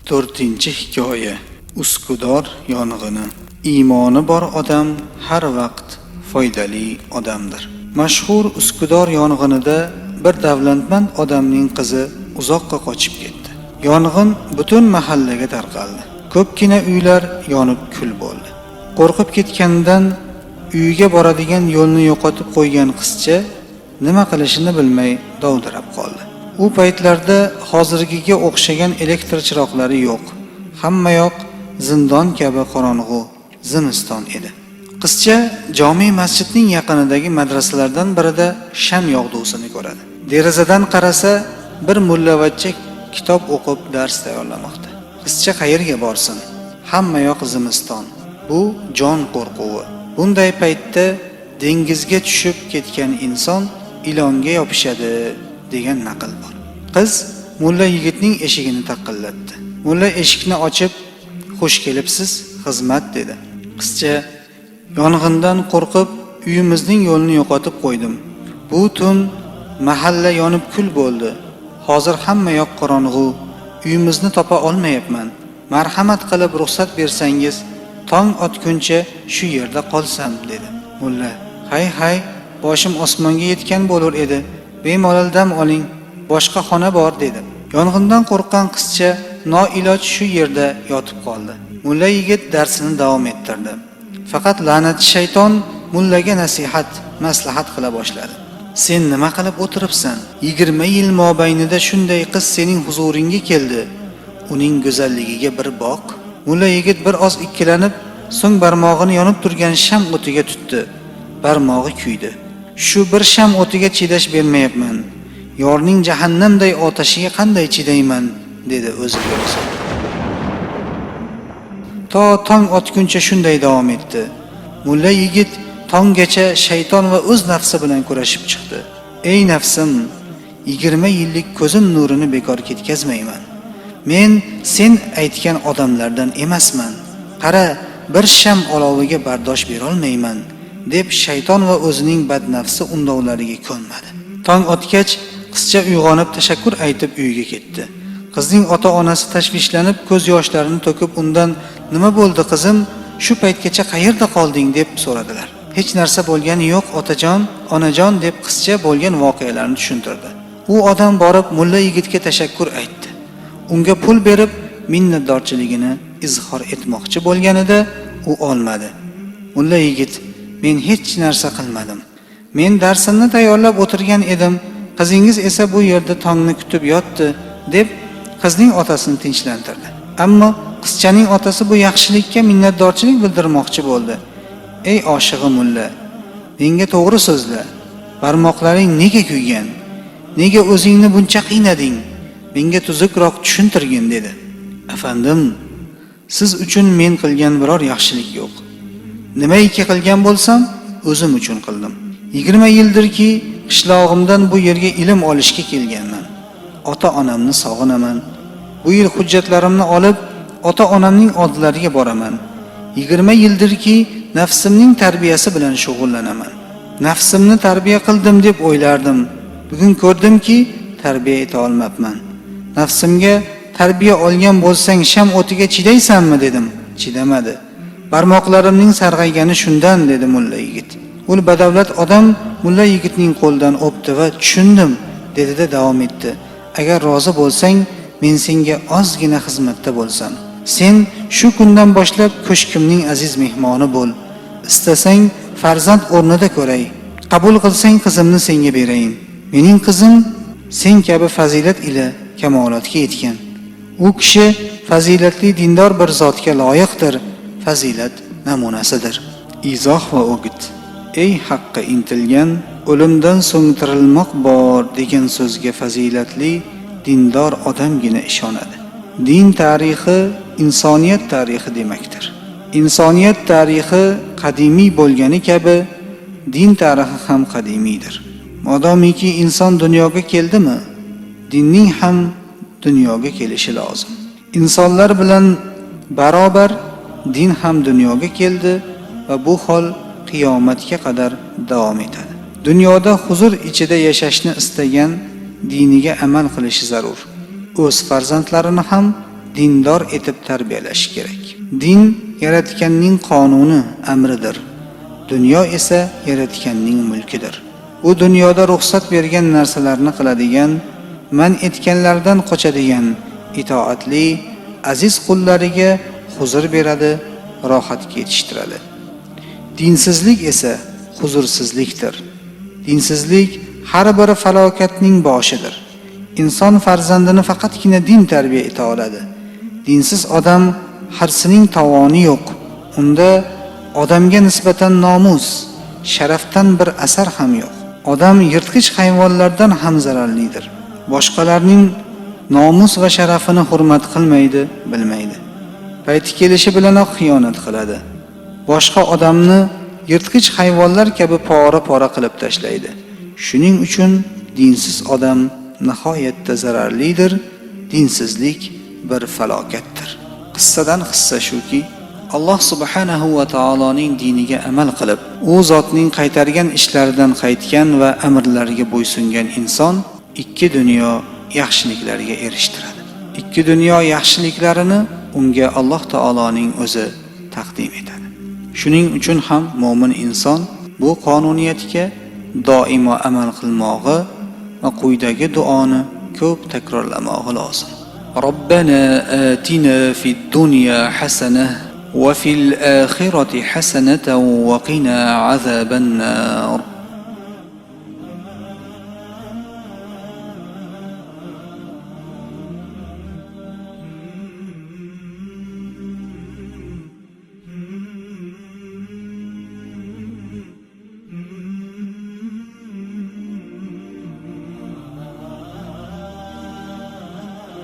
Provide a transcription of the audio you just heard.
To'rtinchi hikoya. Uskudor yong'ini. Iymoni bor odam har vaqt foydali odamdir. Mashhur Uskudor yong'inida bir davlatmand odamning qizi uzoqqa qochib ketdi. Yong'in butun mahallaga tarqaldi. Ko'pgina uylar yonib kul bo'ldi. Qo'rqib ketganidan uyiga boradigan yo'lni yo'qotib qo'ygan qizcha nima qilishini bilmay dovdirab qoldi. U paytlarda hozirgiga o'xshagan elektr chiroqlari yo'q. Hamma yoq zindon kabi qorong'u zimiston edi. Qizcha jome masjidning yaqinidagi madrasalardan birida sham yog'dusini ko'radi. Derazadan qarasa, bir mullavachcha kitob o'qib dars tayyorlamoqda. Qizcha qayerga borsin? Hamma yoq zimiston. Bu jon qo'rquvi. Bunday paytda dengizga tushib ketgan inson ilonga yopishadi degan naql bor. Qiz mulla yigitning eshigini taqillatdi. Mulla eshikni ochib, "Xush kelibsiz, xizmat" dedi. Qizcha, "Yong'indan qo'rqib uyimizning yo'lini yo'qotib qo'ydim. Bu tun mahalla yonib kul bo'ldi. Hozir hamma yoq qorong'u. Uyimizni topa olmayapman. Marhamat qilib ruxsat bersangiz, tong otguncha shu yerda qolsam" dedi. Mulla, "Hay, boshim osmonga yetgan bo'lar edi. Bemalol dam oling, boshqa xona bor" dedi. Yong'indan qo'rqqan qizcha noiloj shu yerda yotib qoldi. Mulla yigit darsini davom ettirdi. Faqat la'natchi shayton mullaga maslahat qila boshladi. "Sen nima qilib o'tiribsan? 20 yil mobaynida shunday qiz sening huzuringga keldi. Uning go'zalligiga bir boq." Mulla yigit bir oz ikkilanib, so'ng barmog'ini yonib turgan sham o'tiga tutdi. Barmog'i kuydi. "Shu bir sham o'tiga chidash bermayapman. Yorning jahannamday otashiga qanday chidayman?" dedi o'ziga o'zi. To tong otguncha shunday davom etdi. Mulla yigit tonggacha shayton va o'z nafsi bilan kurashib chiqdi. "Ey nafsim, 20 yillik ko'zim nurini bekor ketkazmayman. Men sen aytgan odamlardan emasman. Qara, bir sham oloviga bardosh bera olmayman" deb shayton va o'zining badnafsi undovlariga ko'nmadi. Tong otgach, qizcha uyg'onib tashakkur aytib uyiga ketdi. Qizning ota-onasi tashvishlanib ko'z yoshlarini to'kib undan "Nima bo'ldi qizim? Shu paytgacha qayerda qolding?" deb so'radilar. "Hech narsa bo'lgani yo'q, otajon, onajon" deb qizcha bo'lgan voqealarni tushuntirdi. U odam borib mulla yigitga tashakkur aytdi. Unga pul berib minnatdorchiligini izhor etmoqchi bo'lganida u olmadi. Mulla yigit, "Men hech narsa qilmadim. Men darsimni tayyorlab o'tirgan edim. Qizingiz esa bu yerda tongni kutib yotdi" deb qizning otasini tinchlantirdi. Ammo qizchaning otasi bu yaxshilikka minnatdorchilik bildirmoqchi bo'ldi. "Ey oshig'i mulla, menga to'g'ri so'zla. Barmoqlaring nega kuygan? Nega o'zingni buncha qiynading? Menga tuzukroq tushuntirgin" dedi. "Afandim, siz uchun men qilgan biror yaxshilik yo'q. Nimaiki qilgan bo'lsam, o'zim uchun qildim. 20 yildirki qishlog'imdan bu yerga ilm olishga kelganman. Ota-onamni sog'inaman. Bu yil hujjatlarimni olib ota-onamning oldilariga boraman. 20 yildirki nafsimning tarbiyasi bilan shug'ullanaman. Nafsimni tarbiya qildim deb o'ylardim. Bugun ko'rdimki, tarbiya eta olmabman. Nafsimga tarbiya olgan bo'lsang sham o'tiga chidaysanmi dedim. Chidamadi. Barmoqlarimning sarg'aygani shundan" dedi mulla yigit. U badavlat odam mulla yigitning qo'lidan o'pdi va "Tushundim" dedi-da davom etdi. "Agar rozi bo'lsang, men senga ozgina xizmatda bo'lsam. Sen shu kundan boshlab ko'shkimning aziz mehmoni bo'l. Istasang farzand o'rnida ko'ray. Qabul qilsang qizimni senga berayin. Mening qizim sen kabi fazilat ila kamolotga yetgan. U kishi fazilatli dindor bir zotga loyiqdir, fazilat namunasidir." Izoh va o'git. Ey haqqa intilgan, o'limdan so'ng tirilmoq bor degan so'zga fazilatli dindor odamgina ishonadi. Din tarixi insoniyat tarixi demakdir. Insoniyat tarixi qadimiy bo'lgani kabi din tarixi ham qadimiydir. Modomiki inson dunyoga keldimi, dinning ham dunyoga kelishi lozim. Insonlar bilan barobar din ham dunyoga keldi va bu hol qiyomatga qadar davom etadi. Dunyoda huzur ichida yashashni istagan diniga amal qilishi zarur. O'z farzandlarini ham dindor etib tarbiyalashi kerak. Din yaratganning qonuni, amridir. Dunyo esa yaratganning mulkidir. U dunyoda ruxsat bergan narsalarni qiladigan, man etganlardan qochadigan, itoatli, aziz qullariga huzur beradi, rohatga yetishtiradi. Dinsizlik esa huzursizlikdir. Dinsizlik har bir falokatning boshidir. Inson farzandini faqatgina din tarbiya eta oladi. Dinsiz odam harsining tovoni yo'q. Unda odamga nisbatan nomus, sharafdan bir asar ham yo'q. Odam yirtqich hayvonlardan ham zararlidir. Boshqalarning nomus va sharafini hurmat qilmaydi, bilmaydi. Payti kelishi bilanoq xiyonat qiladi. Boshqa odamni yirtqich hayvonlar kabi pora-pora qilib tashlaydi. Shuning uchun dinsiz odam nihoyatda zararlidir. Dinsizlik bir falokatdir. Qissadan hissa shuki, Alloh subhanahu va taoloning diniga amal qilib, u zotning qaytargan ishlaridan qaytgan va amrlariga bo'ysungan inson ikki dunyo yaxshiliklariga erishtiradi. Ikki dunyo yaxshiliklarini unga Alloh taoloning o'zi taqdim etadi. Shuning uchun ham mo'min inson bu qonuniyatga doimo amal qilmog'i va quyidagi duoni ko'p takrorlamog'i lozim. Robbana atina fid dunya hasanah wa fil akhirati hasanatan wa qina azaban nar.